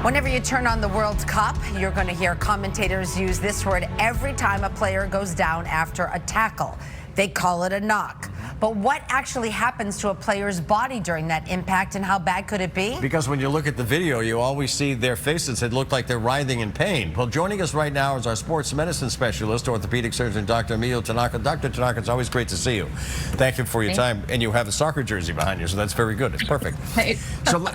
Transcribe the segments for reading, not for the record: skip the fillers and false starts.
Whenever you turn on the World Cup, you're going to hear commentators use this word every time a player goes down after a tackle. They call it a knock. But what actually happens to a player's body during that impact, and how bad could it be? Because when you look at the video, you always see their faces that look like they're writhing in pain. Well, joining us right now is our sports medicine specialist, orthopedic surgeon, Dr. Emilio Tanaka. Dr. Tanaka, it's always great to see you. Thank you for your time. And you have a soccer jersey behind you, so that's very good. It's perfect.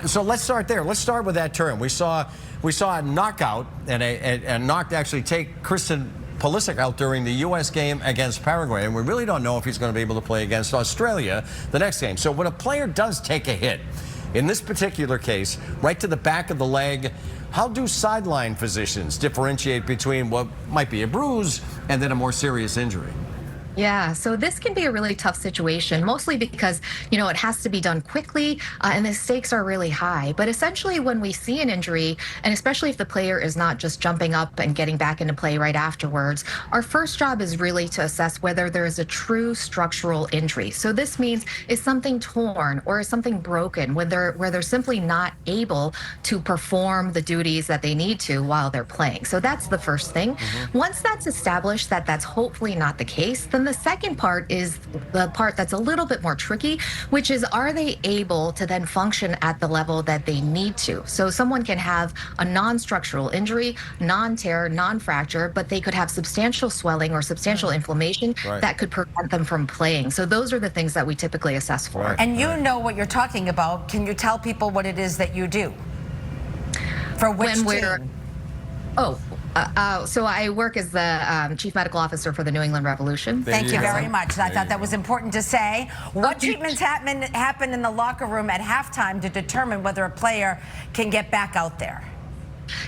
So let's start there. Let's start with that term. We saw a knockout and a knock to actually take Christian Pulisic out during the U.S. game against Paraguay, and we really don't know if he's going to be able to play against Australia the next game. So when a player does take a hit, in this particular case, right to the back of the leg, how do sideline physicians differentiate between what might be a bruise and then a more serious injury? Yeah, so this can be a really tough situation, mostly because, it has to be done quickly and the stakes are really high. But essentially, when we see an injury, and especially if the player is not just jumping up and getting back into play right afterwards, our first job is really to assess whether there is a true structural injury. So this means, is something torn or is something broken where they're simply not able to perform the duties that they need to while they're playing. So that's the first thing. Once that's established that that's hopefully not the case, then the second part is the part that's a little bit more tricky, which is, are they able to then function at the level that they need to? So someone can have a non-structural injury, non-tear, non-fracture, but they could have substantial swelling or substantial inflammation that could prevent them from playing. So those are the things that we typically assess for. And you know what you're talking about. Can you tell people what it is that you do? For which team? So I work as the Chief Medical Officer for the New England Revolution. Thank you very much. I thought that was important to say. What treatments happen in the locker room at halftime to determine whether a player can get back out there?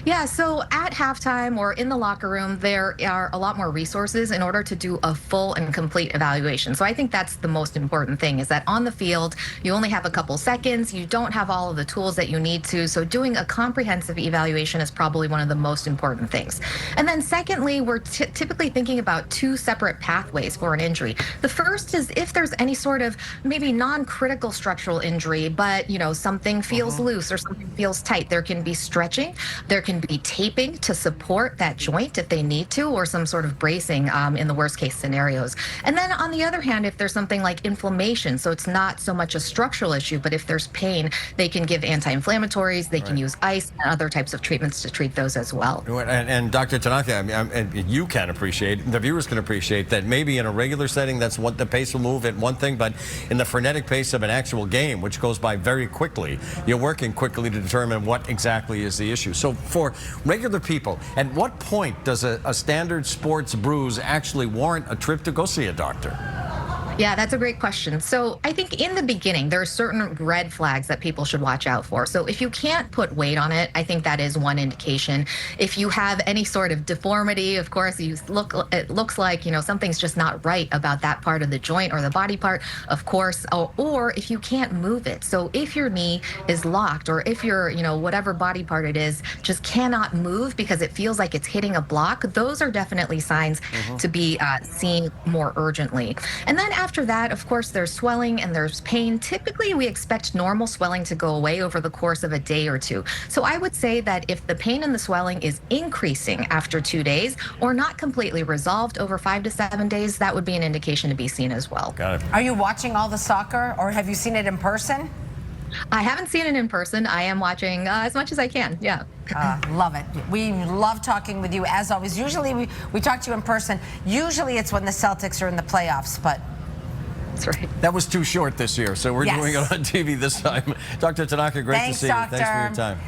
Yeah, so at halftime or in the locker room, there are a lot more resources in order to do a full and complete evaluation. So I think that's the most important thing, is that on the field, you only have a couple seconds. You don't have all of the tools that you need to. So doing a comprehensive evaluation is probably one of the most important things. And then secondly, we're typically thinking about two separate pathways for an injury. The first is if there's any sort of maybe non-critical structural injury, but something feels loose or something feels tight, there can be stretching. There can be taping to support that joint if they need to, or some sort of bracing in the worst case scenarios. And then on the other hand, if there's something like inflammation, so it's not so much a structural issue, but if there's pain, they can give anti-inflammatories, they can use ice and other types of treatments to treat those as well. And Dr. Tanaka, you can appreciate, the viewers can appreciate that maybe in a regular setting, that's what the pace will move at one thing, but in the frenetic pace of an actual game, which goes by very quickly, you're working quickly to determine what exactly is the issue. So for regular people, at what point does a standard sports bruise actually warrant a trip to go see a doctor? Yeah, that's a great question. So I think in the beginning, there are certain red flags that people should watch out for. So if you can't put weight on it, I think that is one indication. If you have any sort of deformity, of course, it looks like, something's just not right about that part of the joint or the body part, of course, or if you can't move it. So if your knee is locked, or if your, whatever body part it is, just cannot move because it feels like it's hitting a block, those are definitely signs to be seen more urgently. And then after that, of course, there's swelling and there's pain. Typically, we expect normal swelling to go away over the course of a day or two. So I would say that if the pain and the swelling is increasing after 2 days or not completely resolved over 5 to 7 days, that would be an indication to be seen as well. Got it. Are you watching all the soccer, or have you seen it in person? I haven't seen it in person. I am watching as much as I can. Yeah. Love it. We love talking with you, as always. Usually we talk to you in person. Usually it's when the Celtics are in the playoffs, but that's right. That was too short this year, so we're doing it on TV this time. Dr. Tanaka, great to see you. Thanks for your time.